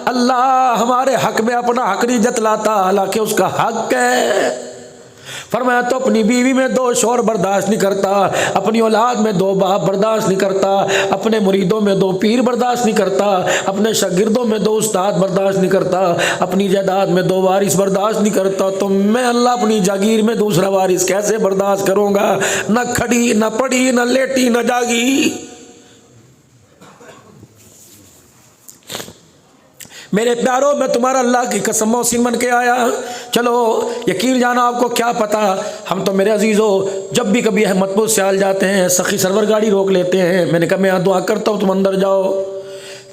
اللہ ہمارے حق میں اپنا حق نہیں جتلاتا حالانکہ اس کا حق ہے۔ فرمایا تو اپنی بیوی میں 2 شوہر برداشت نہیں کرتا، اپنی اولاد میں 2 باپ برداشت نہیں کرتا، اپنے مریدوں میں 2 پیر برداشت نہیں کرتا، اپنے شاگردوں میں 2 استاد برداشت نہیں کرتا، اپنی جائیداد میں 2 وارث برداشت نہیں کرتا، تو میں اللہ اپنی جاگیر میں دوسرا وارث کیسے برداشت کروں گا؟ نہ کھڑی نہ پڑی نہ لیٹی نہ جاگی۔ میرے پیاروں میں تمہارا اللہ کی قسم محسن بن کے آیا، چلو یقین جانا آپ کو کیا پتا، ہم تو میرے عزیزو جب بھی کبھی احمد پور سیال جاتے ہیں سخی سرور گاڑی روک لیتے ہیں، میں نے کہا میں یہاں دعا کرتا ہوں تم اندر جاؤ۔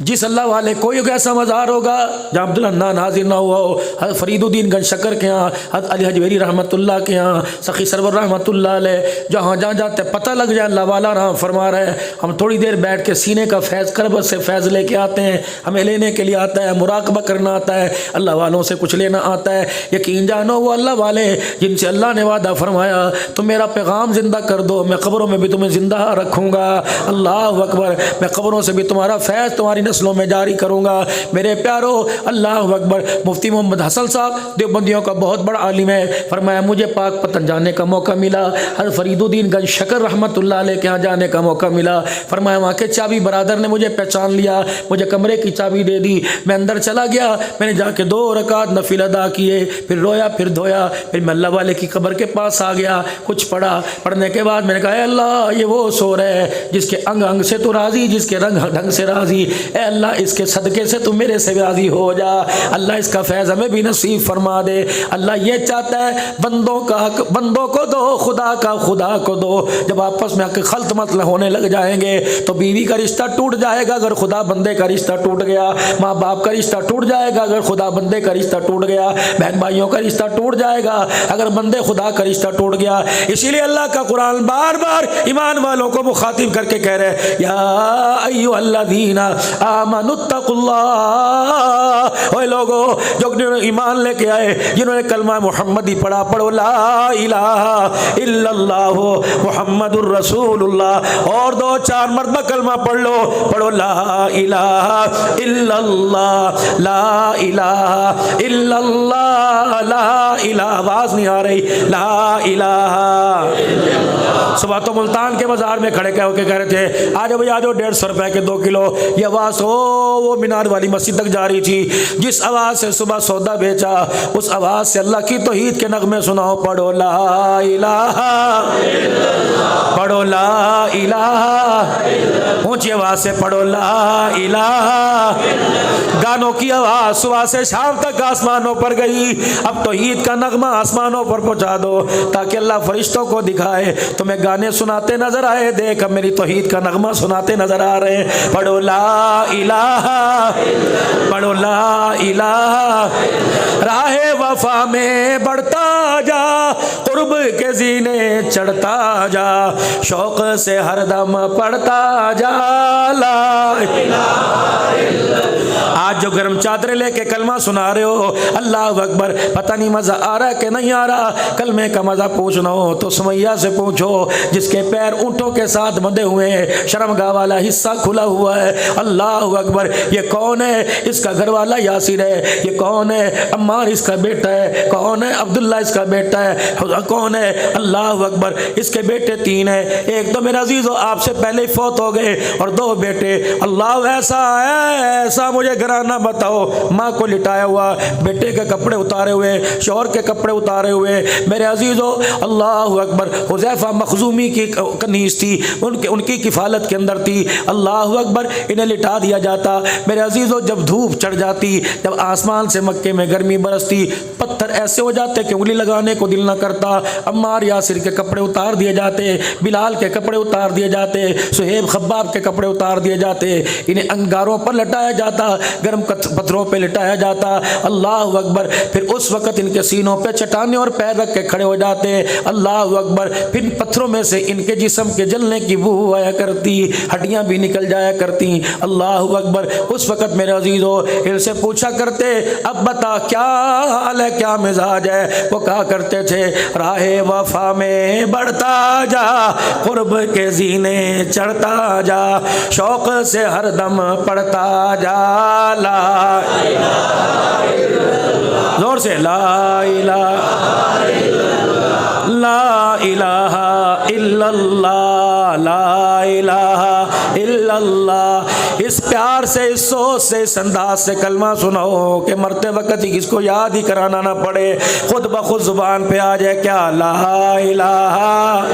جس اللہ والے کوئی ایسا مزار ہوگا جہاں عبدالحنان حاضر نہ ہوا ہو، حضرت فرید الدین گنج شکر کے ہاں، حضرت علی حجویری رحمۃ اللہ کے ہاں، سخی سرور رحمۃ اللہ علیہ، جہاں جہاں جاتے پتہ لگ جائے اللہ والا رہا فرما رہے ہیں، ہم تھوڑی دیر بیٹھ کے سینے کا فیض کربت سے فیض لے کے آتے ہیں، ہمیں لینے کے لیے آتا ہے، مراقبہ کرنا آتا ہے، اللہ والوں سے کچھ لینا آتا ہے۔ یقین جانو وہ اللہ والے جن سے اللہ نے وعدہ فرمایا تم میرا پیغام زندہ کر دو میں قبروں میں بھی تمہیں زندہ رکھوں گا، اللہ اکبر، میں قبروں سے بھی تمہارا فیض تمہاری نسلوں میں جاری کروں گا۔ میرے پیارو اللہ اکبر، مفتی محمد حسن صاحب دیوبندیوں کا بہت بڑا عالم ہے، فرمایا مجھے پاک پتن جانے کا موقع ملا، حضرت فرید الدین گنج شکر رحمۃ اللہ علیہ کے ہاں جانے کا موقع ملا، فرمایا وہاں کے چابی برادر نے مجھے پہچان لیا، مجھے کمرے کی چابی دے دی، میں اندر چلا گیا، میں نے جا کے 2 رکعت نفل ادا کیے، پھر رویا پھر دھویا، پھر میں اللہ والے کی قبر کے پاس آ گیا، کچھ پڑھا، پڑھنے کے بعد میں نے کہا اے اللہ یہ وہ سور ہے جس کے انگ انگ سے تو راضی، جس کے رنگ ڈھنگ سے راضی، اے اللہ اس کے صدقے سے تو میرے سے راضی ہو جا، اللہ اس کا فیض ہمیں بھی نصیب فرما دے۔ اللہ یہ چاہتا ہے بندوں کا حق بندوں کو دو، خدا کا خدا کو دو۔ جب آپس میں خلط مطل ہونے لگ جائیں گے تو بیوی کا رشتہ ٹوٹ جائے گا اگر خدا بندے کا رشتہ ٹوٹ گیا، ماں باپ کا رشتہ ٹوٹ جائے گا اگر خدا بندے کا رشتہ ٹوٹ گیا، بہن بھائیوں کا رشتہ ٹوٹ جائے گا اگر بندے خدا کا رشتہ ٹوٹ گیا۔ اسی لیے اللہ کا قرآن بار بار ایمان والوں کو مخاطب کر کے کہہ رہے یا ایھا الذین آمنوا اتقوا اللہ، اے لوگو جو ایمان لے کے آئے، جنہوں نے کلمہ محمدی پڑھا، پڑھو لا الہ الا اللہ محمد الرسول اللہ، اور 2-4 مرتبہ کلمہ پڑھ لو، پڑھو لا الہ الا اللہ، لا الہ الا اللہ، لا الہ، آواز نہیں آ رہی، لا الہ۔ صبح تو ملتان کے بازار میں کھڑے ہو کے کہہ رہے تھے آجو بھائی آجو 150 روپے کے 2 کلو، یہ آواز ہو وہ مینار والی مسجد تک جا رہی تھی، جس آواز سے صبح سودا بیچا اس آواز سے اللہ کی توحید کے نغمے سناؤ، پڑھو لا الہ، پڑھو لا الہ، اونچی آواز سے پڑھو لا الہ۔ گانوں کی آواز صبح سے شام تک آسمانوں پر گئی، اب توحید کا نغمہ آسمانوں پر پہنچا دو تاکہ اللہ فرشتوں کو دکھائے تمہیں گانے سناتے نظر آئے، دیکھ اب میری توحید کا نغمہ سناتے نظر آ رہے ہیں، پڑھو لا الہ، پڑھو لا الہ۔ راہ وفا میں بڑھتا جا، قرب کے زینے چڑھتا جا، شوق سے ہر دم پڑھتا جا لا الہ۔ آج جو گرم چادریں لے کے کلمہ سنا رہے ہو، اللہ اکبر، پتہ نہیں مزہ آ رہا ہے کہ نہیں آ رہا، کلمے کا مزہ پوچھنا ہو تو سمیہ سے پوچھو جس کے پیر اونٹوں کے ساتھ بندھے ہوئے ہیں، شرمگاہ والا حصہ کھلا ہوا ہے، اللہ اکبر، یہ کون ہے؟ اس کا گھر والا یاسر ہے، یہ کون ہے؟ عمار اس کا بیٹا ہے، کون ہے؟ عبداللہ اس کا بیٹا ہے، کون ہے؟ اللہ اکبر، اس کے بیٹے 3 ہیں، ایک تو میرا عزیزو آپ سے پہلے ہی فوت ہو گئے اور 2 بیٹے، اللہ ایسا ہے ایسا مجھے گھرانہ بتاؤ، ماں کو لٹایا ہوا، بیٹے کے کپڑے اتارے ہوئے، شوہر کے کپڑے اتارے ہوئے، میرے عزیزو اللہ اکبر، حذیفہ مخزومی کی کنیز تھی، ان کی کفالت کے اندر تھی، اللہ اکبر، انہیں لٹا دیا جاتا، میرے عزیزو جب دھوپ چڑھ جاتی، جب آسمان سے مکے میں گرمی برستی، پتھر ایسے ہو جاتے کہ انگلی لگانے کو دل نہ کرتا، عمار یاسر کے کپڑے اتار دیے جاتے، بلال کے کپڑے اتار دیے جاتے، صہیب خباب کے کپڑے اتار دیے جاتے، انہیں انگاروں پر لٹایا جاتا، گرم پتھروں پہ لٹایا جاتا، اللہ اکبر، پھر اس وقت ان کے سینوں پہ چٹانیں اور پیر رکھ کے کھڑے ہو جاتے، اللہ اکبر، پھر پتھروں میں سے ان کے جسم کے جلنے کی بو آیا کرتی، ہڈیاں بھی نکل جایا کرتی، اللہ اکبر، اس وقت میرے عزیزو ان سے پوچھا کرتے اب بتا کیا حال ہے، کیا مزاج ہے؟ وہ کہا کرتے تھے راہ وفا میں بڑھتا جا، قرب کے زینے چڑھتا جا، شوق سے ہر دم پڑھتا جا لا زور سے لا الہ لا الہ الا اللہ لا الہ الا اللہ. اس پیار سے، اس سوچ سے، اس انداز سے کلمہ سنو کہ مرتے وقت ہی کس کو یاد ہی کرانا نہ پڑے، خود بخود زبان پہ آ جائے. کیا؟ لا الہ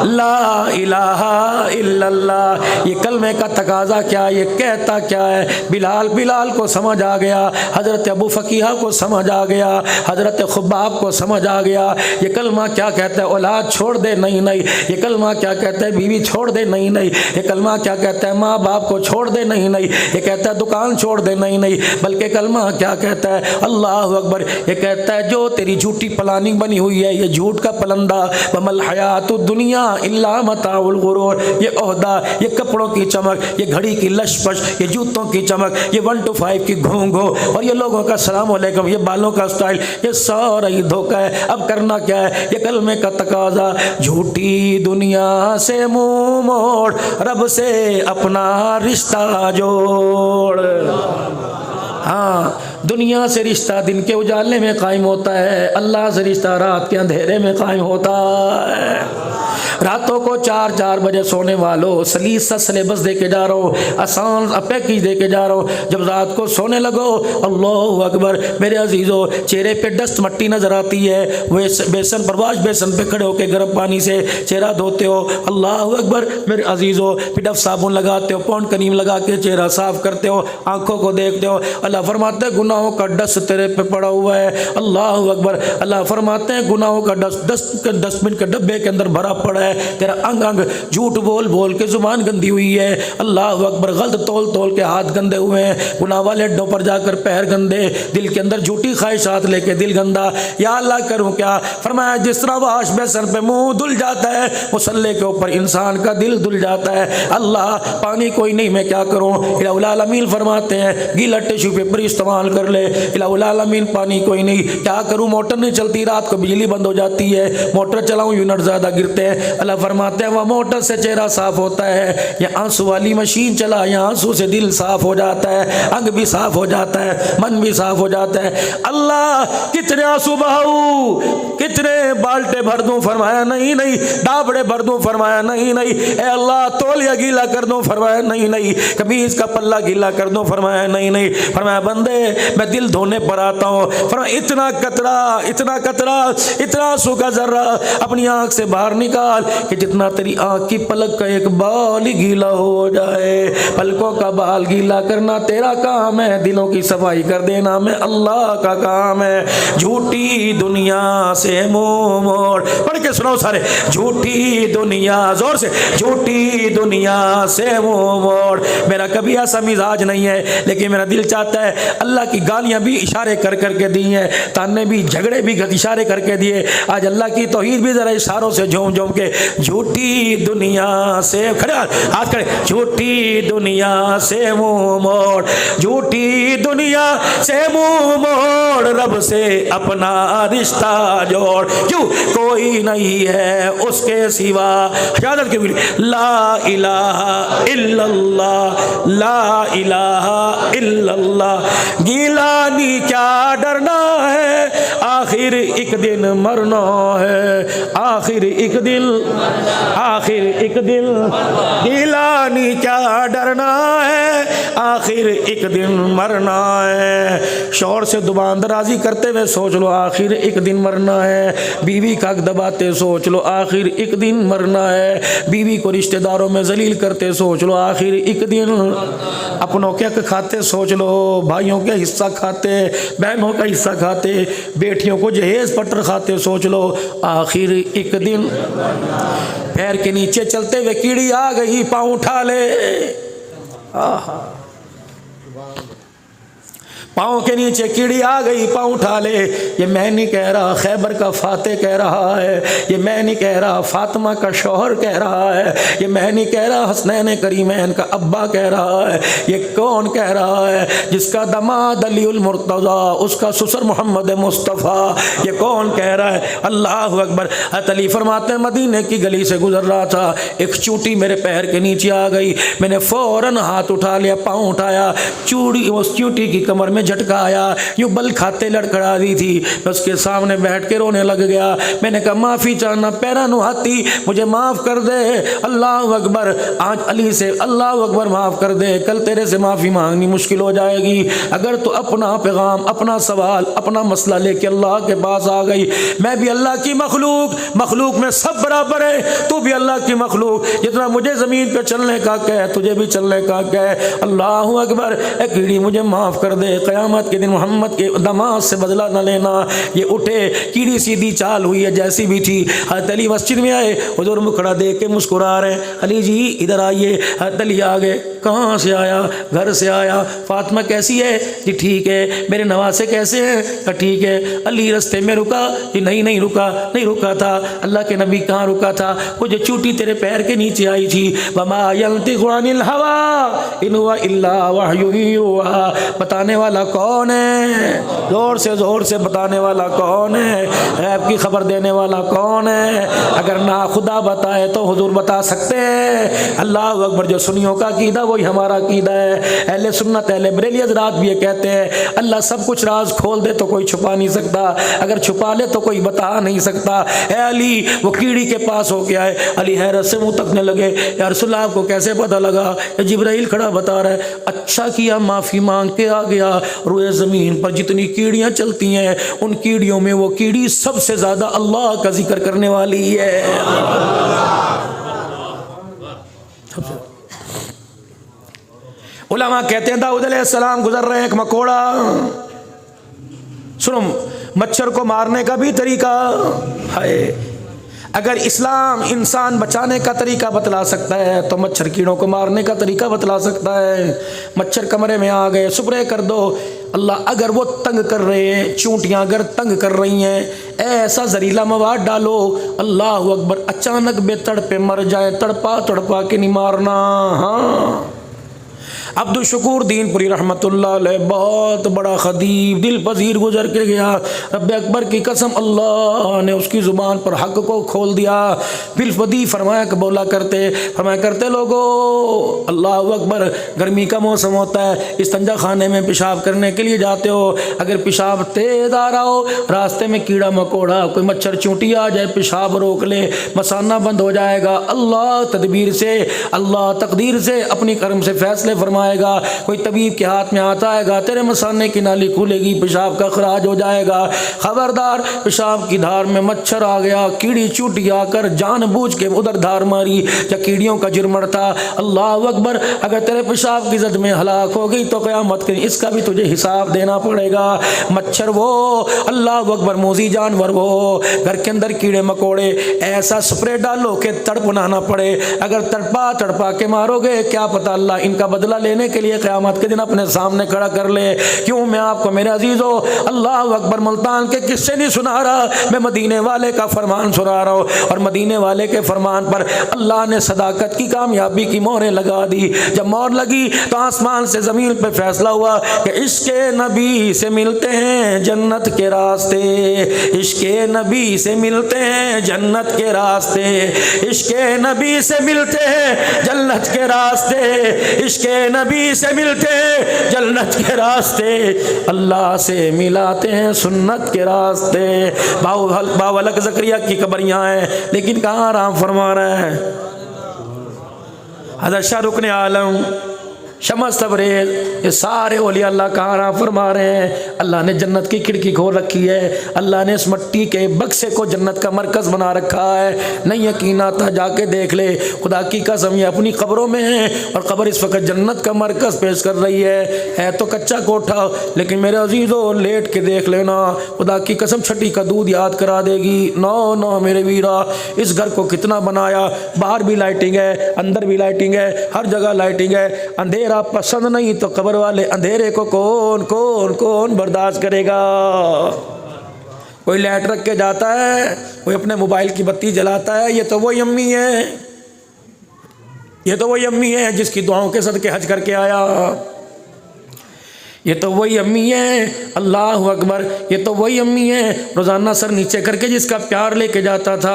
لا الہ الا اللہ. یہ کلمے کا تقاضا کیا، یہ کہتا کیا ہے؟ بلال کو سمجھ آ گیا، حضرت ابو فقیہ کو سمجھ آ گیا، حضرت خباب کو سمجھ آ گیا. یہ کلمہ کیا کہتا ہے؟ اولاد چھوڑ دے، نہیں نہیں. یہ کلمہ کیا کہتا ہے؟ بیوی چھوڑ دے، نہیں نہیں. یہ کلمہ کیا کہتا ہے؟ ماں باپ کو چھوڑ دے، نہیں نہیں. یہ کہتا ہے دکان چھوڑ دے، نہیں نہیں. بلکہ کلمہ کیا کہتا ہے؟ اللہ اکبر. یہ کہتا ہے جو تیری جھوٹی پلاننگ بنی ہوئی ہے، یہ جھوٹ کا پلندہ، وَمَا الْحَيَاةُ الدُّنْيَا إِلَّا مَتَاعُ الْغُرُورِ. یہ عہدہ، یہ کپڑوں کی چمک، یہ گھڑی کی لش پش، یہ جوتوں کی چمک، یہ 1 to 5 کی گھونگھو، اور یہ لوگوں کا السلام علیکم، یہ بالوں کا سٹائل، یہ سارا ہی دھوکہ ہے. اب کرنا کیا ہے؟ یہ کلمے کا تقاضا، جھوٹی دنیا سے منہ موڑ، رب سے اپنا رشتہ جوڑ. ہاں، دنیا سے رشتہ دن کے اجالے میں قائم ہوتا ہے، اللہ سے رشتہ رات کے اندھیرے میں قائم ہوتا ہے. راتوں کو 4 بجے سونے والوں، سلیس سا سلیبس دے کے جا رہا ہوں، آسان پیکیج دے کے جا رہا ہوں. جب رات کو سونے لگو، اللہ اکبر میرے عزیزو، چہرے پہ ڈسٹ مٹی نظر آتی ہے، وہ بیسن پر واش بیسن پہ کھڑے ہو کے گرم پانی سے چہرہ دھوتے ہو، اللہ اکبر میرے عزیزو، پھر ڈف صابن لگاتے ہو، پونڈ کریم لگا کے چہرہ صاف کرتے ہو، آنکھوں کو دیکھتے ہو. اللہ فرماتے ہیں گناہوں کا ڈسٹ تیرے پہ پڑا ہوا ہے. اللہ اکبر. اللہ فرماتے ہیں گناہوں کا ڈسٹ بن کے ڈبے کے اندر بھرا پڑا ہے. تیرا انگ انگ جھوٹ بول بول کے زبان گندی ہوئی ہے. اللہ اکبر. غلط تول کے ہاتھ گندے ہوئے ہیں، گناہ والے اڈوں پر جا کر پیر گندے، دل کے اندر جھوٹی خواہشات لے کے دل گندا. یا اللہ کروں کیا؟ فرمایا جس طرح واش بیسن پہ منہ دھل جاتا ہے، مصلے کے اوپر انسان کا دل دھل جاتا ہے. اللہ پانی کوئی نہیں، میں کیا کروں؟ الہ العالمین فرماتے ہیں گیلا ٹیشو پیپر استعمال کر لے. الہ العالمین پانی کوئی نہیں، کیا کروں؟ موٹر نہیں چلتی، رات کو بجلی بند ہو جاتی ہے، موٹر چلاؤں یونٹ زیادہ گرتے ہیں. اللہ فرماتے ہیں وہ موٹر سے چہرہ صاف ہوتا ہے، یا آنسو والی مشین چلا، یا آنسو سے دل صاف ہو جاتا ہے، انگ بھی صاف ہو جاتا ہے، من بھی صاف ہو جاتا ہے. اللہ کتنے آنسو بہاؤں، کتنے بالٹے بھر دوں؟ فرمایا نہیں نہیں. ڈابڑے بھر دوں؟ فرمایا نہیں نہیں. اے اللہ تولیہ گیلا کر دوں؟ فرمایا نہیں نہیں. قمیص کا پلہ گیلا کر دوں؟ فرمایا نہیں نہیں. فرمایا بندے میں دل دھونے پر آتا ہوں. فرمایا اتنا قطرہ، اتنا قطرہ، اتنا آنسو کا ذرہ اپنی آنکھ سے باہر نکال کہ جتنا تیری آنکھ کی پلک کا ایک بال ہی گیلا ہو جائے. پلکوں کا بال گیلا کرنا تیرا کام ہے، دلوں کی صفائی کر دینا میں اللہ کا کام ہے. جھوٹی دنیا سے منہ موڑ. پڑھ کے سنو سارے. جھوٹی دنیا، زور سے، جھوٹی دنیا سے منہ موڑ. میرا کبھی ایسا مزاج نہیں ہے، لیکن میرا دل چاہتا ہے، اللہ کی گالیاں بھی اشارے کر کر کے دی ہیں، تانے بھی، جھگڑے بھی اشارے کر کے دیے. آج اللہ کی توحید بھی ذرا اشاروں سے جھوم جھوم کے. جھوٹی دنیا سے، کھڑے ہاتھ کھڑے، جھوٹی دنیا سے منہ موڑ، جھوٹی دنیا سے منہ موڑ، رب سے اپنا رشتہ جوڑ. کیوں؟ کوئی نہیں ہے اس کے سوا. حجازت کے بھی لا الہ الا اللہ، لا الہ الا اللہ. گیلانی کیا ڈرنا ہے، آخر ایک دن مرنا ہے، آخر ایک دن، آخر ایک دن. گیلانی کیا ڈرنا ہے، آخر ایک دن مرنا ہے. شوہر سے زبان درازی کرتے ہوئے سوچ لو آخر ایک دن مرنا ہے. بیوی کا حق دباتے سوچ لو آخر ایک دن مرنا ہے. بیوی کو رشتہ داروں میں ذلیل کرتے سوچ لو آخر ایک دن. اپنوں کے حق کھاتے سوچ لو، بھائیوں کے حصہ کھاتے، بہنوں کا حصہ کھاتے، بیٹیوں کو جہیز پٹر کھاتے سوچ لو آخر ایک دن. پیر کے نیچے چلتے ہوئے کیڑی آ گئی، پاؤں اٹھا لے. پاؤں کے نیچے کیڑی آ گئی، پاؤں اٹھا لے۔ یہ میں نہیں کہہ رہا، خیبر کا فاتح کہہ رہا ہے، یہ میں نہیں کہہ رہا، فاطمہ کا شوہر کہہ رہا ہے، یہ میں نہیں کہہ رہا، حسنین کریمین کا ابا کہہ رہا ہے۔ یہ کون کہہ رہا ہے؟ جس کا دماد علی المرتضیٰ، اس کا سسر محمد مصطفیٰ۔ یہ کون کہہ رہا ہے؟ اللہ اکبر۔ حضرت علی فرماتے ہیں مدینے کی گلی سے گزر رہا تھا، ایک چوٹی میرے پیر کے نیچے آ گئی، میں نے فوراً ہاتھ اٹھا لیا، پاؤں اٹھایا، چوڑی اس چوٹی کی کمر میں جھٹکا آیا، یوں بل کھاتے لڑکھڑا دی تھی، میں اس کے سامنے بیٹھ کے رونے لگ گیا۔ میں نے کہا معافی چاہنا پیرانو ہاتھی، مجھے معاف کر دے۔ اللہ اکبر۔ آج علی سے اللہ اکبر معاف کر دے، کل تیرے سے معافی مانگنی مشکل ہو جائے گی۔ اگر تو اپنا پیغام، اپنا سوال، اپنا مسئلہ لے کے اللہ کے پاس آ گئی، میں بھی اللہ کی مخلوق، مخلوق میں سب برابر ہے، تو بھی اللہ کی مخلوق، جتنا مجھے زمین پہ چلنے کا کہے تجھے بھی چلنے کا کہے۔ اللہ اکبر۔ اے کیڑی مجھے معاف کر دے، قیامت کے دن محمد کے دماغ سے بدلہ نہ لینا۔ یہ اٹھے، کیڑی سیدھی چال ہوئی ہے جیسی بھی تھی۔ حضرت علی مسجد میں آئے، حضور مکھڑا دیکھ کے مسکرا رہے ہیں، علی جی ادھر آئیے۔ حضرت علی آگے، کہاں سے آیا؟ گھر سے آیا۔ فاطمہ کیسی ہے؟ جی ٹھیک ہے۔ میرے نواسے کیسے ہیں؟ ٹھیک ہے۔ علی رستے میں رکا؟ جی نہیں رکا، نہیں رکا تھا۔ اللہ کے نبی کہاں رکا تھا؟ وہ جو چوٹی تیرے پیر کے نیچے آئی تھی، وما ينطق عن الهوى ان هو الا وحی یوحی۔ بتانے والا کون ہے؟ زور سے بتانے والا کون ہے؟ غیب کی خبر دینے والا کون ہے؟ اگر نہ خدا بتائے تو حضور بتا سکتے ہیں۔ اللہ اکبر۔ جو سنیوں کا عقیدہ وہی ہمارا عقیدہ ہے۔ اہل سنت اہل بریلی حضرات بھی یہ کہتے ہیں اللہ سب کچھ راز کھول دے تو کوئی چھپا نہیں سکتا، اگر چھپا لے تو کوئی بتا نہیں سکتا۔ اے علی، وہ کیڑی کے پاس ہو کے آئے، علی حیرت سے منہ تکنے لگے، یا رسول اللہ آپ کو کیسے پتہ لگا؟ جبرائیل کھڑا بتا رہا ہے۔ اچھا کیا معافی مانگ کے آ گیا۔ روئے زمین پر جتنی کیڑیاں چلتی ہیں، ان کیڑیوں میں وہ کیڑی سب سے زیادہ اللہ کا ذکر کرنے والی ہے۔ علماء کہتے ہیں داؤد علیہ السلام گزر رہے ہیں، ایک مکوڑا، سنو مچھر کو مارنے کا بھی طریقہ ہے۔ اگر اسلام انسان بچانے کا طریقہ بتلا سکتا ہے تو مچھر کیڑوں کو مارنے کا طریقہ بتلا سکتا ہے۔ مچھر کمرے میں آ گئے، سپرے کر دو۔ اللہ اگر وہ تنگ کر رہے ہیں، چونٹیاں اگر تنگ کر رہی ہیں، ایسا زہریلا مواد ڈالو، اللہ اکبر، اچانک بے تڑپے مر جائے، تڑپا کے نہیں مارنا۔ ہاں، عبد الشکور دین پوری رحمت اللہ علیہ بہت بڑا خدیب، دل پذیر گزر کے گیا۔ رب اکبر کی قسم، اللہ نے اس کی زبان پر حق کو کھول دیا۔ بالفدی فرمایا کہ بولا کرتے، فرمایا کرتے لوگوں، اللہ اکبر، گرمی کا موسم ہوتا ہے، استنجا خانے میں پیشاب کرنے کے لیے جاتے ہو، اگر پیشاب تیز آ رہا ہو، راستے میں کیڑا مکوڑا کوئی مچھر چونٹی آ جائے، پیشاب روک لے، مسانہ بند ہو جائے گا۔ اللہ تدبیر سے، اللہ تقدیر سے، اپنی کرم سے فیصلے فرمائے گا۔ کوئی طبیب کے ہاتھ میں آتا ہے گا، تیرے مسانے کی نالی کھلے گی، پیشاب کا خراج ہو جائے گا۔ خبردار، پیشاب کی دھار میں مچھر آ گیا، کیڑی چوٹی آ کر جان بوجھ کے ادھر دھار ماری، یا کیڑیوں کا جرمڑ تھا۔ اللہ اکبر، اگر تیرے پیشاب کی زد میں ہلاک ہو گئی تو قیامت کے اس کا بھی تجھے حساب دینا پڑے گا۔ مچھر وہ، اللہ اکبر، موذی جانور وہ، گھر کے اندر کیڑے مکوڑے، ایسا سپرے ڈالو کہ تڑپنا نہ پڑے۔ اگر تڑپا کے مارو گے، کیا پتہ اللہ ان کا بدلہ لینے کے لیے قیامت کے دن اپنے سامنے کھڑا کر لے۔ کیوں میں آپ کو میرے عزیزو اللہ اکبر ملتان کے قصے نہیں سنا رہا، میں مدینے والے کا فرمان سنا رہا ہوں، اور مدینے والے کے فرمان پر اللہ نے صداقت کی کامیابی کی مہریں لگا دی۔ جب مہر لگی تو آسمان سے زمین پہ فیصلہ ہوا کہ عشق نبی سے ملتے ہیں جنت کے راستے، عشق نبی سے ملتے ہیں جنت کے راستے، عشق نبی سے ملتے ہیں جنت کے راستے، عشق نبی سے ملتے ہیں جنت کے راستے، اللہ سے ملاتے ہیں سنت کے راستے۔ باولک زکریا کی قبریاں ہیں، لیکن کہاں آرام فرما رہے ہیں؟ حضرت شاہ رکن عالم شمس تبریز، یہ سارے اولیاء اللہ کہاں آرام فرما رہے ہیں؟ اللہ نے جنت کی کھڑکی کھول رکھی ہے، اللہ نے اس مٹی کے بکسے کو جنت کا مرکز بنا رکھا ہے۔ نہیں یقین آتا جا کے دیکھ لے، خدا کی قسم یہ اپنی قبروں میں ہیں، اور قبر اس وقت جنت کا مرکز پیش کر رہی ہے تو کچا کوٹھا، لیکن میرے عزیزو لیٹ کے دیکھ لینا، خدا کی قسم چھٹی کا دودھ یاد کرا دے گی۔ نو میرے ویرا، اس گھر کو کتنا بنایا، باہر بھی لائٹنگ ہے، اندر بھی لائٹنگ ہے، ہر جگہ لائٹنگ ہے، اندھیر اندھیرا پسند نہیں تو قبر والے اندھیرے کو کون کون کون برداشت کرے گا؟ کوئی لائٹ رکھ کے جاتا ہے، کوئی اپنے موبائل کی بتی جلاتا ہے، یہ تو وہی امی ہے، یہ تو وہی امی ہے جس کی دعاؤں کے صدقے حج کر کے آیا، یہ تو وہی امی ہے، اللہ اکبر، یہ تو وہی امی ہے روزانہ سر نیچے کر کے جس کا پیار لے کے جاتا تھا،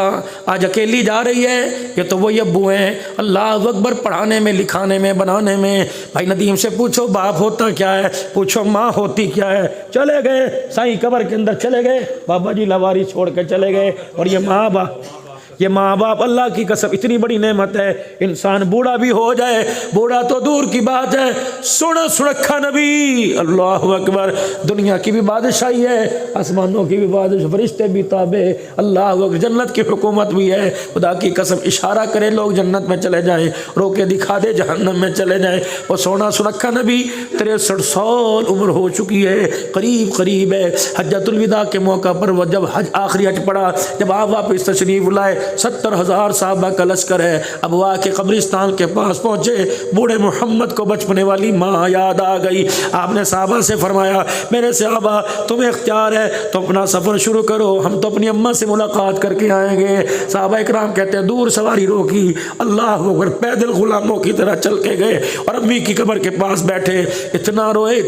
آج اکیلی جا رہی ہے، یہ تو وہی ابو ہیں، اللہ اکبر، پڑھانے میں، لکھانے میں، بنانے میں۔ بھائی ندیم سے پوچھو باپ ہوتا کیا ہے، پوچھو ماں ہوتی کیا ہے۔ چلے گئے سائیں قبر کے اندر، چلے گئے بابا جی لواری چھوڑ کے چلے گئے، اور یہ ماں باپ اللہ کی قسم اتنی بڑی نعمت ہے، انسان بوڑھا بھی ہو جائے، بوڑھا تو دور کی بات ہے، سرکھا نبی، اللہ اکبر، دنیا کی بھی بادشاہی ہے، آسمانوں کی بھی بادشاہی، فرشتے بھی تابع، اللہ اکبر، جنت کی حکومت بھی ہے، خدا کی قسم اشارہ کرے لوگ جنت میں چلے جائیں، رو کے دکھا دے جہنم میں چلے جائیں۔ وہ سونا سرکھا نبی 63 سال عمر ہو چکی ہے، قریب ہے، حجۃ الوداع کے موقع پر وہ جب آخری حج پڑا، جب آپ واپس تشریف لائے، 70,000 صحابہ کا لشکر ہے، ابوا کے قبرستان کے پاس پہنچے، بوڑھے محمد کو بچپنے والی ماں یاد آ گئی۔ آپ نے صحابہ سے فرمایا، میرے صحابہ تمہیں اختیار ہے تو اپنا سفر شروع کرو، ہم تو اپنی اماں سے ملاقات کر کے آئیں گے۔ صحابہ اکرام کہتے ہیں دور سواری روکی، اللہ اکبر، پیدل غلاموں کی طرح چل کے گئے اور امی کی قبر کے پاس بیٹھے، اتنا روئے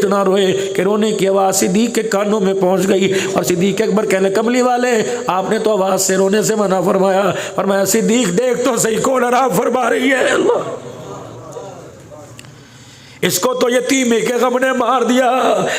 کہ رونے کی آواز صدیق کے کانوں میں پہنچ گئی، اور صدیق اکبر کہنے کملی والے آپ نے تو آواز سے رونے سے منع فرمایا صدیق دیکھ تو صحیح کون آرام فرما رہی ہے، اللہ اس کو تو یتیمی کے غم نے مار دیا،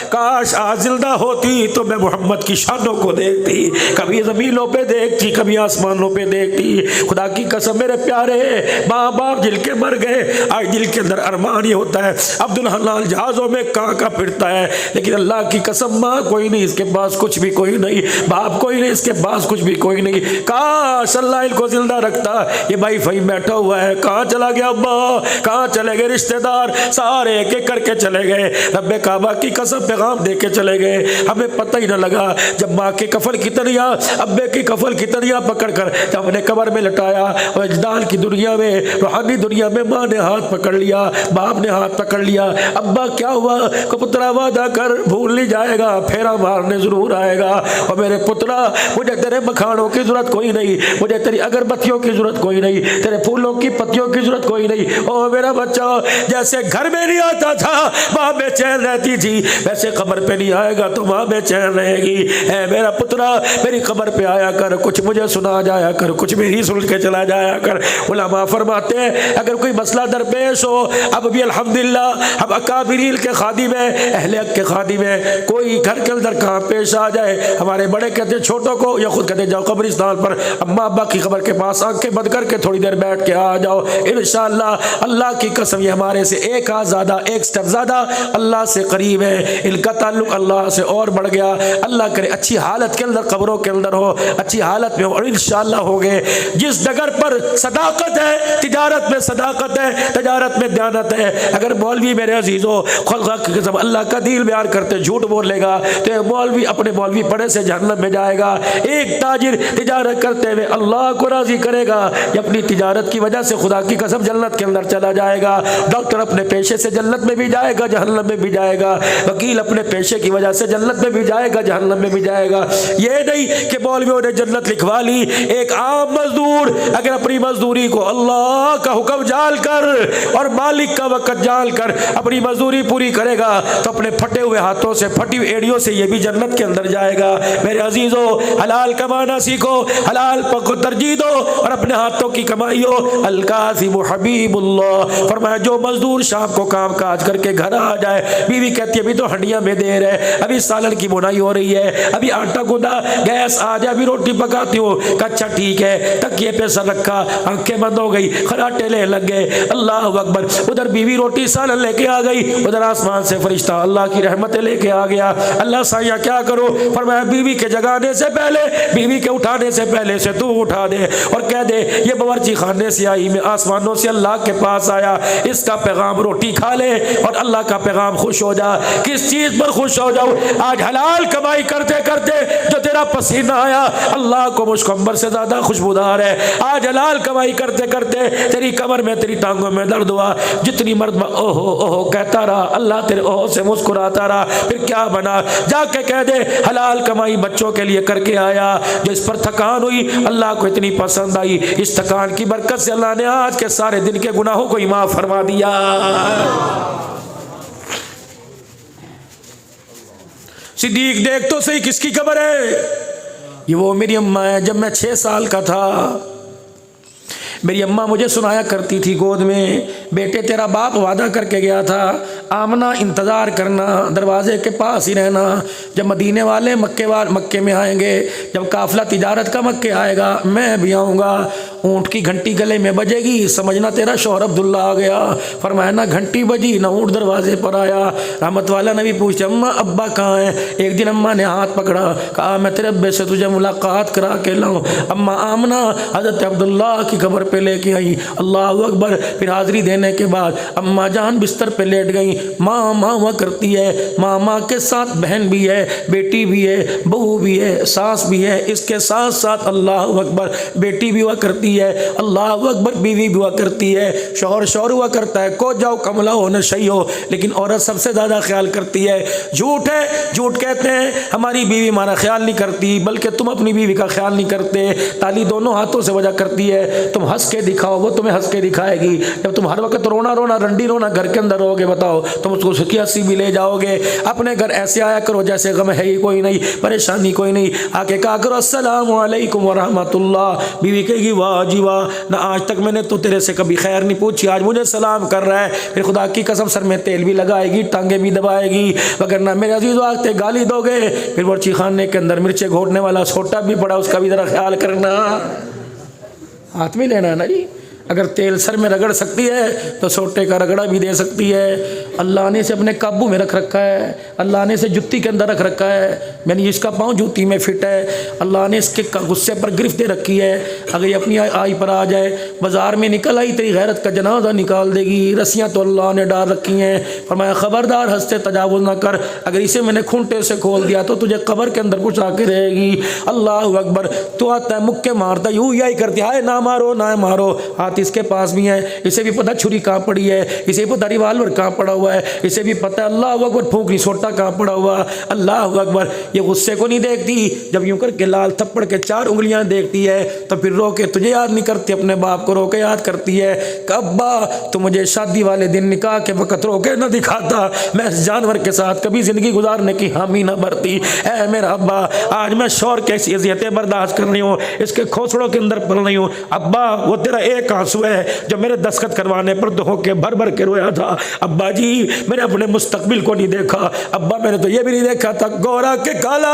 کاش آج زندہ ہوتی تو میں محمد کی شانوں کو دیکھتی، کبھی زمینوں پہ دیکھتی، کبھی آسمانوں پہ دیکھتی۔ خدا کی قسم میرے پیارے ماں باپ جل کے مر گئے، آج دل کے اندر ارمان یہ ہوتا ہے عبدالحنان جہازوں میں کہاں پھرتا ہے، لیکن اللہ کی قسم ماں کوئی نہیں، اس کے پاس کچھ بھی کوئی نہیں، باپ کوئی نہیں، اس کے پاس کچھ بھی کوئی نہیں، کاش اللہ ان کو زندہ رکھتا۔ یہ بھائی فہیم بیٹھا ہوا ہے، کہاں چلا گیا ابا، کہاں چلے گئے رشتہ دار، سارے ایک ایک کر کے چلے گئے، رب کعبہ کی قسم پیغام دے کے چلے گئے، ہمیں پتہ ہی نہ لگا جب ماں کے کفن کی تنیا، ابے کی کفن کی تنیا پکڑ کر جب ہم نے قبر میں لٹایا، اور اجدال کی دنیا میں، روحانی دنیا میں ماں نے ہاتھ پکڑ لیا، باپ نے ہاتھ پکڑ لیا، ابا کیا ہوا کہ پترا وعدہ کر بھول نہیں جائے گا، پھیرا مارنے ضرور آئے گا، اور میرے پترا مجھے تیرے مکھانوں کی ضرورت کوئی نہیں، مجھے تیری اگربتیوں کی ضرورت کوئی نہیں، تیرے پھولوں کی پتیوں کی ضرورت کوئی نہیں، او میرا بچہ جیسے گھر میں نہیں آتا تھا ماں بے چین رہتی تھی، ویسے قبر پہ نہیں آئے گا تو ماں بے چین رہے گی۔ اے میرا پترا میری قبر پہ آیا کر، کچھ مجھے سنا جایا کر، کچھ میری سن کے چلا جایا کر۔ علماء فرماتے ہیں اگر کوئی مسئلہ درپیش ہو، اب بھی الحمدللہ ہم اکابرین کے خادم ہیں، اہل حق کے خادم ہیں، کوئی گھر کے اندر کہاں پیش آ جائے، ہمارے بڑے کہتے ہیں چھوٹوں کو یا خود کہتے ہیں جاؤ قبرستان پر اماں ابا کی قبر کے پاس آنکھیں بند کر کے تھوڑی دیر بیٹھ کے آ جاؤ، انشاءاللہ اللہ کی قسم یہ ہمارے سے ایک ہاتھ زیادہ، ایک سٹیپ زیادہ اللہ سے قریب ہے، ان کا تعلق اللہ سے اور بڑھ گیا۔ اللہ کرے اچھی حالت کے اندر قبروں کے اندر ہو، اچھی حالت میں ہو، اور انشاءاللہ ہوگے۔ جس ڈگر پر صداقت ہے، تجارت میں صداقت ہے، تجارت میں دیانت ہے، اگر مولوی میرے عزیزو خلقہ کی قسم اللہ کا دین بیان کرتے جھوٹ بولے گا تو یہ مولوی اپنے مولوی پڑے سے جہنم میں جائے گا۔ ایک تاجر تجارت کرتے ہوئے اللہ کو راضی کرے گا، یہ اپنی تجارت کی وجہ سے خدا کی قسم جنت کے اندر چلا جائے گا۔ ڈاکٹر اپنے پیشے سے جنت میں بھی جائے گا، جہنم میں بھی جائے گا۔ وکیل اپنے پیشے کی وجہ سے جنت میں بھی جائے گا، جہنم میں بھی جائے گا۔ یہ نہیں کہ مولویوں نے جنت لکھوا لی، ایک عام مزدور اگر اپنی مزدوری کو اللہ کا حکم جان کر اور مالک کا وقت جان کر اپنی مزدوری پوری کرے گا تو اپنے پھٹے ہوئے ہاتھوں سے، پھٹی ہوئی ایڑیوں سے یہ بھی جنت کے اندر جائے گا۔ میرے عزیزو حلال کمانا سیکھو، حلال کو ترجیح دو اور اپنے ہاتھوں کی کمائی ہو۔ القاسم حبیب اللہ فرمایا جو مزدور شام کو کام کاج کر کے گھر آ جائے، بیوی کہتی ہے ابھی تو ہنڈیاں میں دیر ہے، ابھی سالن کی بنائی ہو رہی ہے، ابھی آٹا گوندھا، گیس آ جائے، ابھی روٹی پکاتی ہوں، اچھا ٹھیک ہے، تکیے پہ سر رکھا، آنکھیں بند ہو گئی، خراٹے لے لگ گئے، اللہ اکبر، ادھر بیوی روٹی سالن لے کے آ گئی، ادھر آسمان سے فرشتہ اللہ کی رحمتیں لے کے آ گیا۔ اللہ سایہ کیا کرو؟ فرمایا بیوی کے جگانے سے پہلے، بیوی کے اٹھانے سے پہلے سے تو اٹھا دے اور کہہ دے یہ باورچی خانے سے آئی، میں آسمانوں سے اللہ کے پاس آیا، اس کا پیغام روٹی کھا لے اور اللہ کا پیغام خوش ہو جا. کس چیز پر خوش ہو جاؤ؟ آج حلال کمائی کرتے کرتے جو تیرا پسینہ آیا اللہ کو مشک عنبر سے زیادہ خوشبودار ہے. آج حلال کمائی کرتے کرتے تیری کمر میں تیری ٹانگوں میں درد ہوا, جتنی مرتبہ اوہو اوہو کہتا رہا اللہ تیرے اوہو سے مسکراتا رہا, پھر کیا بنا؟ جا کے کہہ دے حلال کمائی بچوں کے لیے کر کے آیا, جو اس پر تھکان ہوئی اللہ کو اتنی پسند آئی, اس تھکان کی برکت سے اللہ نے آج کے سارے دن کے گناہوں کو ہی معاف فرما دیا. صدیق دیکھ تو صحیح کس کی قبر ہے؟ یہ وہ میری اماں ہے. جب میں 6 سال کا تھا میری اماں مجھے سنایا کرتی تھی گود میں, بیٹے تیرا باپ وعدہ کر کے گیا تھا آمنہ انتظار کرنا, دروازے کے پاس ہی رہنا, جب مدینے والے مکے میں آئیں گے, جب قافلہ تجارت کا مکے آئے گا میں بھی آؤں گا, اونٹ کی گھنٹی گلے میں بجے گی سمجھنا تیرا شوہر عبداللہ آ گیا. فرمایا نہ گھنٹی بجی نہ اونٹ دروازے پر آیا. رحمت والا نبی پوچھتے اماں ابا کہاں ہیں؟ ایک دن اماں نے ہاتھ پکڑا, کہا میں تیرے ابے سے تجھے ملاقات کرا کے لاؤں. اماں آمنہ حضرت عبداللہ کی قبر پہ لے کے آئی. اللہ اکبر. پھر حاضری دینے کے بعد اماں جان بستر پہ لیٹ گئی. ماں ماں ہوا کرتی ہے, ماں کے ساتھ بہن بھی ہے, بیٹی بھی ہے, بہو بھی ہے, ساس بھی ہے, اس کے ساتھ ساتھ اللہ اکبر بیٹی بھی ہوا کرتی ہے, اللہ اکبر بیوی بھی ہوا کرتی ہے, شوہر ہوا کرتا ہے. کو جاؤ کملا ہو نشئی ہو, لیکن عورت سب سے زیادہ خیال کرتی ہے. جھوٹ ہے, جھوٹ کہتے ہیں ہماری بیوی ہمارا خیال نہیں کرتی, بلکہ تم اپنی بیوی کا خیال نہیں کرتے. تالی دونوں ہاتھوں سے وجہ کرتی ہے, تم ہنس کے دکھاؤ وہ تمہیں ہنس کے دکھائے گی. جب تم ہر وقت رونا رنڈی رونا گھر کے اندر ہوگے بتاؤ تم اس کو سکی ہنسی بھی لے جاؤ گے. اپنے گھر ایسے آیا کرو جیسے غم ہے ہی کوئی نہیں, پریشانی کوئی نہیں. آ کے کہا کرو السلام علیکم ورحمۃ اللہ. بیوی کہے گی واہ جی واہ, نہ آج تک میں نے تو تیرے سے کبھی خیر نہیں پوچھی, آج مجھے سلام کر رہا ہے. پھر خدا کی قسم سر میں تیل بھی لگائے گی, ٹانگیں بھی دبائے گی, وگرنہ میرے عزیزو آگتے گالی دو گے. پھر ورچی خانے کے اندر مرچیں گھوٹنے والا چھوٹا بھی پڑا, اس کا بھی ذرا خیال کرنا. ہاتھ میں لینا ہے نا جی. اگر تیل سر میں رگڑ سکتی ہے تو سوٹے کا رگڑا بھی دے سکتی ہے. اللہ نے اسے اپنے قابو میں رکھ رکھا ہے, اللہ نے اسے جتی کے اندر رکھ رکھا ہے. میں نے جس کا پاؤں جوتی میں فٹ ہے, اللہ نے اس کے غصے پر گرفت دے رکھی ہے. اگر یہ اپنی آئی پر آ جائے, بازار میں نکل آئی تیری غیرت کا جنازہ نکال دے گی. رسیاں تو اللہ نے ڈال رکھی ہیں. فرمایا خبردار ہنستے تجاوز نہ کر, اگر اسے میں نے کھونٹے سے کھول دیا تو تجھے قبر کے اندر پہنچا کے رہے گی. اللہ اکبر. تو آتا ہے مکے مارتا, یوں یہی کرتی ہے نہ مارو نہ مارو. ہاتھ اس کے پاس بھی ہے, اسے بھی پتہ چھری کہاں پڑی ہے, اسے بھی پتہ ریوالور کہاں پڑا ہوا ہے, اسے بھی پتہ اللہ اکبر پھونکری سوٹا کہاں پڑا ہوا. اللہ اکبر. یہ غصے کو نہیں دیکھتی, جب یوں کر کے لال تھپڑ کے 4 انگلیاں دیکھتی ہے تو پھر رو کے تجھے یاد نہیں کرتی, اپنے باپ کو رو کے یاد کرتی ہے کہ ابا تو مجھے شادی والے دن نکاح کے وقت رو کے نہ دکھاتا, میں اس جانور کے ساتھ کبھی زندگی گزارنے کی حامی نہ بھرتی. اے میرا ابا, آج میں شور کی ایسی اذیتیں برداشت کر رہی ہوں, اس کے کھوسڑوں کے اندر پل رہی ہوں. ابا وہ تیرا ایک آنسو ہے جو میرے دستخط کروانے پر دہو کے بھر بھر کے رویا تھا. ابا جی میں نے اپنے مستقبل کو نہیں دیکھا. ابا میں نے تو یہ بھی نہیں دیکھا تھا گورا کے کالا,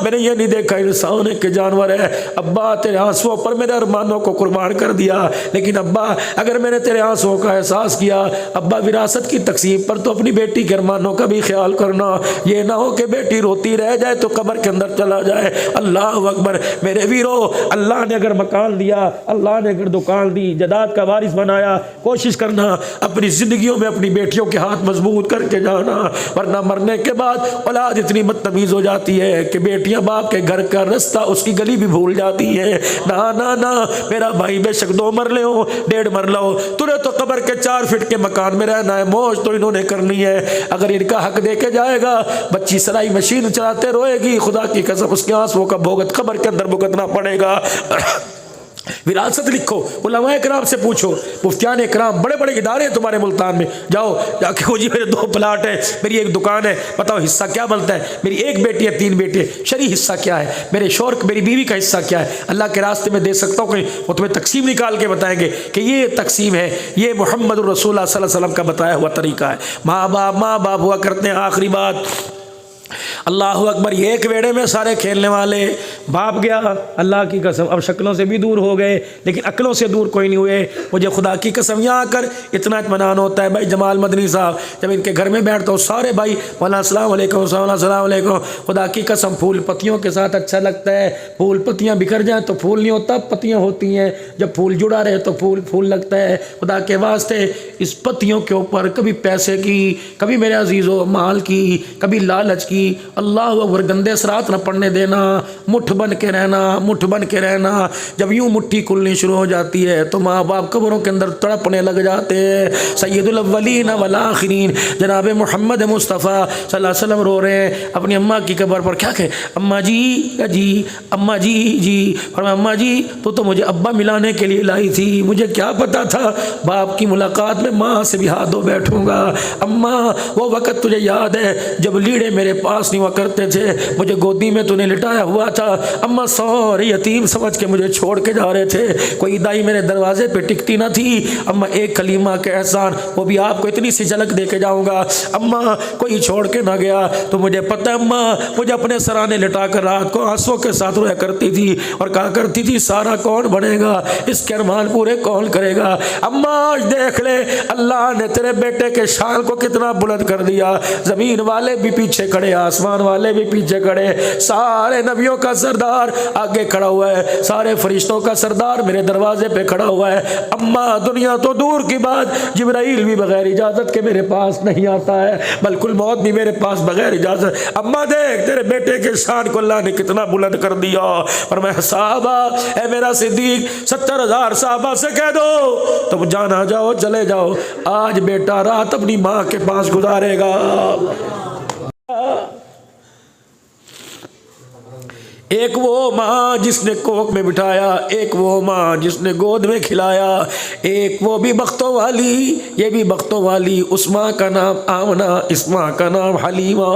میں نے یہ نہیں دیکھا انسان کے جانور ہے. ابا تیرے آنسوؤں پر میرے ارمانوں کو قربان کر دیا, لیکن ابا اگر میں نے تیرے آنسوؤں کا احساس کیا, ابا وراثت کی تقسیم پر تو اپنی بیٹی کے ارمانوں کا بھی خیال کرنا, یہ نہ ہو کہ بیٹی روتی رہ جائے تو قبر کے اندر چلا جائے. اللہ اکبر. میرے ویرو, اللہ نے اگر مکان دیا, اللہ نے اگر دکان دی, جداد کا وارث بنایا, کوشش کرنا اپنی زندگیوں میں اپنی بیٹیوں کے ہاتھ مضبوط کر کے جانا, ورنہ مرنے کے بعد اولاد اتنی بدتمیز ہو جاتی ہے کہ بیٹیاں باپ کے گھر کا رستہ اس کی گلی بھی بھول جاتی ہے. نہ میرا بھائی بے شک 2 مرلے ہو 1.5 مرلہ ہو, تجھے تو قبر کے 4 فٹ کے مکان میں رہنا ہے, موج تو انہوں نے کرنی ہے. اگر ان کا حق دے کے جائے گا, بچی سلائی مشین چلاتے روئے گی, خدا کی قسم اس کے آنسوؤں کا بھوگت قبر کے اندر بھگتنا پڑے گا. وراثت لکھو, علماء کرام سے پوچھو, مفتیان کرام, بڑے بڑے ادارے ہیں تمہارے ملتان میں, جاؤ جا کے جی میرے 2 پلاٹ ہیں, میری 1 دکان ہے, بتاؤ حصہ کیا بنتا ہے, میری 1 بیٹی ہے 3 بیٹے, شرعی حصہ کیا ہے, میرے شوہر میری بیوی کا حصہ کیا ہے, اللہ کے راستے میں دے سکتا ہوں کہ وہ تمہیں تقسیم نکال کے بتائیں گے کہ یہ تقسیم ہے, یہ محمد الرسول اللہ صلی اللہ علیہ وسلم کا بتایا ہوا طریقہ ہے. ماں باپ ہوا کرتے ہیں. آخری بات, اللہ اکبر, یہ ایک ویڑے میں سارے کھیلنے والے, باپ گیا اللہ کی قسم اب شکلوں سے بھی دور ہو گئے لیکن عقلوں سے دور کوئی نہیں ہوئے. مجھے خدا کی قسم یہاں آ کر اتنا اطمینان ہوتا ہے. بھائی جمال مدنی صاحب جب ان کے گھر میں بیٹھتا ہوں سارے بھائی مولانا السلام علیکم السلام علیکم. خدا کی قسم پھول پتیوں کے ساتھ اچھا لگتا ہے. پھول پتیاں بکھر جائیں تو پھول نہیں ہوتا, پتیاں ہوتی ہیں. جب پھول جڑا رہے تو پھول لگتا ہے. خدا کے واسطے اس پتیوں کے اوپر کبھی پیسے کی, کبھی میرے عزیزو مال کی, کبھی لالچ کی, اللہ اکبر گندے اثرات نہ پڑنے دینا. مٹھ بن کے رہنا, مٹھ بن کے رہنا. جب یوں مٹھی کھلنی شروع ہو جاتی ہے تو ماں باپ قبروں کے اندر تڑپنے لگ جاتے ہیں. سید الاولین والآخرین جناب محمد مصطفیٰ صلی اللہ علیہ وسلم رو رہے ہیں اپنی اماں کی قبر پر. کیا کہ اماں جی اماں جی فرمایا اماں جی تو مجھے ابا ملانے کے لیے لائی تھی, مجھے کیا پتا تھا باپ کی ملاقات میں ماں سے بھی ہاتھ دھو بیٹھوں گا. اماں وہ وقت تجھے یاد ہے جب لیڑے میرے پاس نہیں ہوا کرتے تھے, مجھے گودی میں تو نے لٹایا ہوا تھا. اماں سورے یتیم سمجھ کے مجھے چھوڑ کے جا رہے تھے, کوئی دائی میرے دروازے پہ ٹکتی نہ تھی. اماں ایک کلمہ کے احسان وہ بھی آپ کو اتنی سی جھلک دے کے جاؤں گا. اماں کوئی چھوڑ کے نہ گیا تو مجھے پتہ ہے اماں مجھے اپنے سرانے لٹا کر رات کو آنسوں کے ساتھ رویا کرتی تھی اور کہا کرتی تھی سارا کون بنے گا, اس کے ارمان پورے کون کرے گا. اماں آج دیکھ لے اللہ نے تیرے بیٹے کے شان کو کتنا بلند کر دیا. زمین والے بھی پیچھے کھڑے, آسمان والے بھی پیچھے کھڑے, سارے نبیوں کا سردار آگے کھڑا ہوا ہے, سارے فرشتوں کا سردار میرے دروازے پہ کھڑا ہوا ہے. اماں دنیا تو دور کی بات, جبرائیل بھی بغیر اجازت کے میرے پاس نہیں آتا ہے, ملک الموت بھی میرے پاس بغیر اجازت. اماں دیکھ تیرے بیٹے کے شان کو اللہ نے کتنا بلند کر دیا. اور میں صحابہ اے میرا صدیق 70,000 صحابہ سے کہہ دو تم جانا جاؤ چلے جاؤ, آج بیٹا رات اپنی ماں کے پاس گزارے گا. ایک وہ ماں جس نے کوکھ میں بٹھایا, ایک وہ ماں جس نے گود میں کھلایا, ایک وہ بھی بختوں والی, یہ بھی بختوں والی. اس ماں کا نام آمنہ, اس ماں کا نام حلیمہ.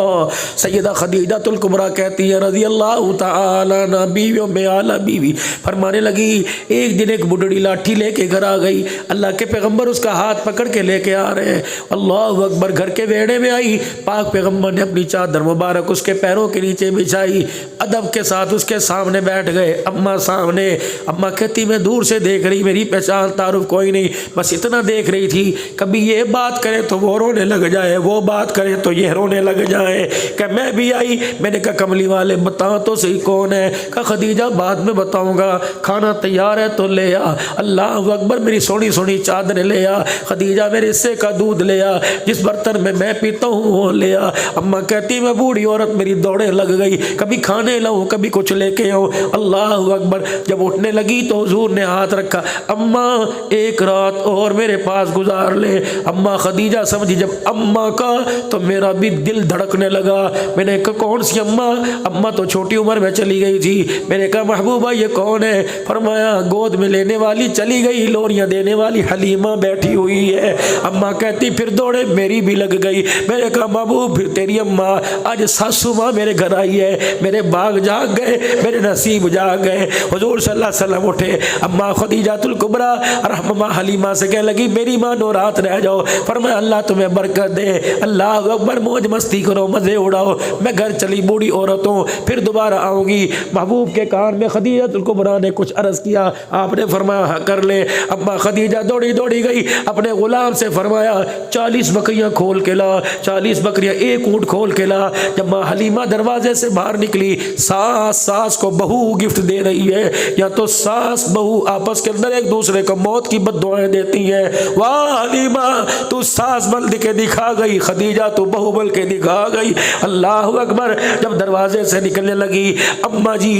سیدہ خدیجہ الکبریٰ کہتی ہے رضی اللہ تعالیٰ عنہا, بیویوں میں اعلیٰ بیوی, فرمانے لگی ایک دن ایک بڈڑی لاٹھی لے کے گھر آ گئی. اللہ کے پیغمبر اس کا ہاتھ پکڑ کے لے کے آ رہے ہیں. اللہ اکبر. گھر کے ویڑے میں آئی, پاک پیغمبر نے اپنی چادر مبارک اس کے پیروں کے نیچے بچھائی, ادب کے ساتھ اس کے سامنے بیٹھ گئے. اماں سامنے. اماں کہتی میں دور سے دیکھ رہی, میری پہچان تعارف کوئی نہیں, بس اتنا دیکھ رہی تھی کبھی یہ بات کرے تو وہ رونے لگ جائے, وہ بات کرے تو یہ رونے لگ جائے. کہ میں بھی آئی, میں نے کہا کملی والے بتاؤ تو صحیح کون ہے. کہا خدیجہ بعد میں بتاؤں گا, کھانا تیار ہے تو لے آ. اللہ اکبر. میری سونی سونی چادر لے آ. خدیجہ میرے حصے کا دودھ لے آ, جس برتن میں پیتا ہوں وہ لے آ. اماں کہتی میں بوڑھی عورت میری دوڑے لگ گئی, کبھی کھانے لاؤں کبھی کچھ لے کے آؤں. اللہ اکبر. جب اٹھنے لگی تو حضور نے ہاتھ رکھا, اماں ایک رات اور میرے پاس گزار لے. اماں خدیجہ سمجھی جب اماں کا تو میرا بھی دل دھڑکنے لگا. میں نے کہا کون سی اماں؟ اماں تو چھوٹی عمر میں چلی گئی تھی. میں نے کہا محبوبہ یہ کون ہے؟ فرمایا گود میں لینے والی چلی گئی, لوریاں دینے والی حلیمہ بیٹھی ہوئی ہے. اماں کہتی پھر دوڑے میری بھی لگ گئی. میں نے کہا محبوب پھر تیری اماں آج ساسو ماں میرے گھر آئی ہے, میرے باغ جاگ گئے, میرے نصیب جاگ گئے. حضور صلی اللہ علیہ وسلم اٹھے. اماں خدیجہ الکبریٰ رحمہ حلیمہ سے کہنے لگی میری ماں نو رات رہ جاؤ. فرمایا اللہ تمہیں برکت دے. اللہ اکبر. موج مستی کرو, مزے اڑاؤ, میں گھر چلی بوڑھی عورتوں, پھر دوبارہ آؤں گی. محبوب کے کان میں خدیجہ الکبریٰ نے کچھ عرض کیا, آپ نے فرمایا ہاں کر لے. اماں خدیجہ دوڑی دوڑی گئی, اپنے غلام سے فرمایا 40 بکریاں کھول کے لا, 40 بکریاں, ایک اونٹ کھول کے لا. جب ماں حلیمہ دروازے سے باہر نکلی, ساس کو بہو گفٹ دے رہی ہے, یا تو ساس بہو آپس کے اندر ایک دوسرے کو موت کی بد دعائیں دیتی ہیں. واہ حلیمہ تو ساس بن کے دکھا گئی, خدیجہ تو بہو بن کے دکھا گئی. اللہ اکبر. جب دروازے سے نکلنے لگی, اماں جی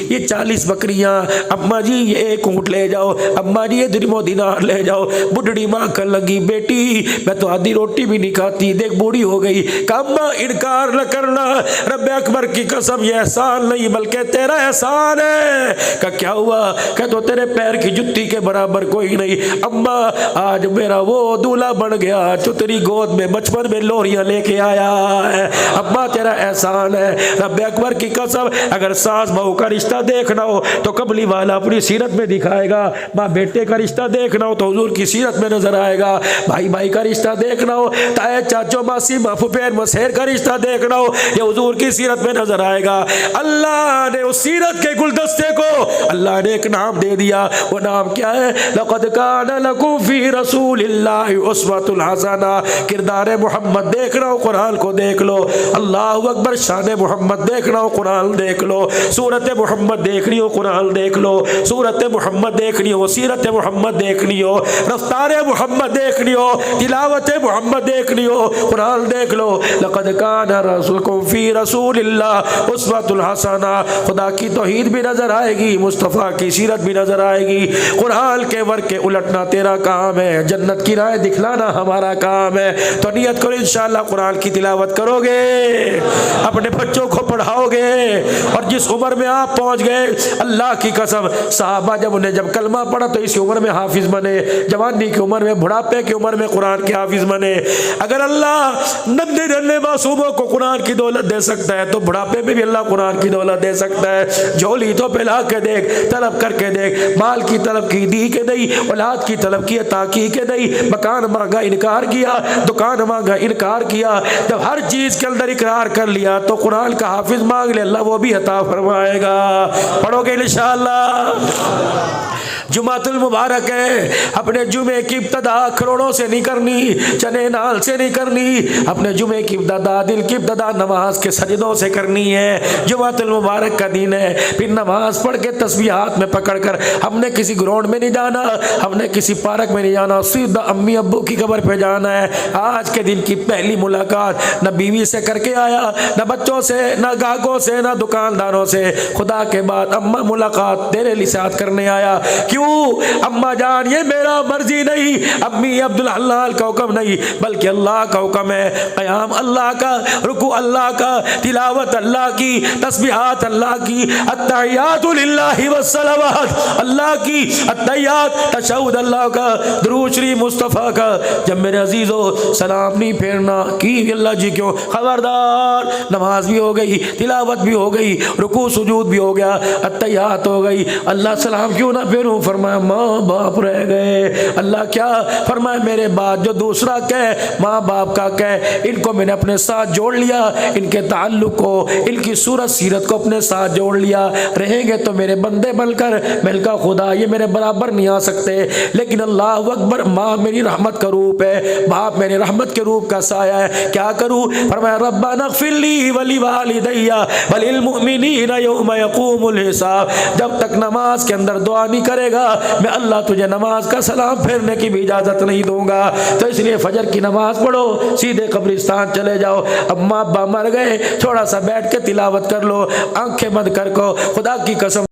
یہ 40 بکریاں, اماں جی یہ ایک اونٹ لے جاؤ, اماں جی یہ درہم و دینار لے جاؤ. بڈڑی ماں کر لگی بیٹی میں تو آدھی روٹی بھی نہیں کھاتی, دیکھ بوڑھی ہو گئی. کہ اماں انکار نہ کرنا, رب اکبر کی قسم یہ احسان نہیں بلکہ تیرا احسان ہے. کہ کیا ہوا؟ کہ تو تیرے پیر کی جتی کے برابر کوئی نہیں. اماں آج میرا وہ دولہا بن گیا جو تیری گود میں بچپن میں لوریاں لے کے آیا ہے. اماں تیرا احسان ہے. رب اکبر کی قسم اگر ساس بہو کا رشتہ دیکھنا ہو تو قبلی والا اپنی سیرت میں دکھائے گا, ماں بیٹے کا رشتہ دیکھنا ہو تو حضور کی سیرت میں نظر آئے گا, بھائی بھائی کا رشتہ دیکھنا ہو, تائے چاچو ماسی ماں پھپھیر مسہر کا رشتہ دیکھنا ہو یہ حضور کی سیرت میں نظر آئے گا. اللہ اللہ نے اس سیرت کے گلدستے کو اللہ نے ایک نام دے دیا. وہ نام کیا ہے؟ لقد کان لکم فی رسول اللہ اسوۃ الحسنہ. کردار محمد دیکھنا ہو قرآن کو دیکھ لو. اللہ اکبر. شان محمد دیکھنا ہو قرآن دیکھ لو. صورت محمد دیکھنی ہو قرآن دیکھ لو. صورت محمد دیکھنی ہو, سیرت محمد دیکھنی ہو, رفتار محمد دیکھنی ہو, تلاوت محمد دیکھنی ہو, قرآن دیکھ لو. لقد کان رسولکم فی رسول اللہ اسوۃ الحسنہ. خدا کی توحید بھی نظر آئے گی, مصطفیٰ کی سیرت بھی نظر آئے گی. قرآن کے ورقے الٹنا تیرا کام ہے, جنت کی راہ دکھلانا ہمارا کام ہے. تو نیت کرو انشاءاللہ قرآن کی تلاوت کرو گے, اپنے بچوں کو پڑھاؤ گے. اور جس عمر میں آپ پہنچ گئے, اللہ کی قسم صحابہ جب کلمہ پڑھا تو اسی عمر میں حافظ بنے, جوانی کی عمر میں, بڑھاپے کی عمر میں قرآن کے حافظ بنے. اگر اللہ ننھے ننھے معصوموں کو قرآن کی دولت دے سکتا ہے تو بڑھاپے میں بھی اللہ قرآن کی دولت دے سکتا ہے. جھولی تو پھیلا کے دیکھ, طلب کر کے دیکھ. مال کی طلب کی, دی کے دئی. اولاد کی طلب کی, عطا کی کے دئی. مکان مانگا انکار کیا, دکان مانگا انکار کیا. جب ہر چیز کے اندر اقرار کر لیا تو قرآن کا حافظ مانگ لے, اللہ وہ بھی عطا فرمائے گا. پڑھو گے انشاءاللہ. جمعۃ المبارک ہے, اپنے جمعے کی ابتدا کروڑوں سے نہیں کرنی, چنے نال سے نہیں کرنی. اپنے جمعے کی ابتدا, دل کی ابتدا نماز کے سجدوں سے کرنی ہے. جمعۃ المبارک کا دن ہے. پھر نماز پڑھ کے تسبیح ہاتھ میں پکڑ کر ہم نے کسی گراؤنڈ میں نہیں جانا, ہم نے کسی پارک میں نہیں جانا, سیدھا امی ابو کی قبر پہ جانا ہے. آج کے دن کی پہلی ملاقات نہ بیوی سے کر کے آیا, نہ بچوں سے, نہ گاہکوں سے, نہ دکانداروں سے. خدا کے بعد اماں ملاقات تیرے لسات کرنے آیا. کیوں اماں جان؟ یہ میرا مرضی نہیں, امی عبدالحلال کا حکم نہیں, بلکہ اللہ کا حکم ہے. قیام اللہ کا, رکوع اللہ کا, تلاوت اللہ کی, تسبیحات اللہ کی, التحیات للہ والصلوات اللہ کی, التحیات تشہد اللہ کا, درود شریف مصطفیٰ کا. جب میرے عزیزو سلام نہیں پھیرنا کی اللہ جی کیوں, خبردار. نماز بھی ہو گئی, تلاوت بھی ہو گئی, رکوع سجود بھی ہو گیا, التحیات ہو گئی, اللہ سلام کیوں نہ پھیروں؟ فرمایا ماں باپ رہ گئے. اللہ کیا فرمایا؟ میرے بعد جو دوسرا کہے ماں باپ کا کہے, ان کو میں نے اپنے ساتھ جوڑ لیا, ان کے تعلق کو, ان کی صورت سیرت کو اپنے ساتھ جوڑ لیا. رہیں گے تو میرے بندے بن کر, مل کا خدا یہ میرے برابر نہیں آ سکتے, لیکن اللہ اکبر, ماں میری رحمت کا روپ ہے, باپ میری رحمت کے روپ کا سایہ ہے. کیا کروں؟ فرمایا ربنا اغفر لی ولوالدی وللمؤمنین یوم یقوم الحساب. جب تک نماز کے اندر دعا نہیں کرے گا میں اللہ تجھے نماز کا سلام پھیرنے کی بھی اجازت نہیں دوں گا. تو اس لیے فجر کی نماز پڑھو, سیدھے قبرستان چلے جاؤ. اماں ابا مر گئے, تھوڑا سا بیٹھ کے تلاوت کر لو, آنکھیں بند کر کو. خدا کی قسم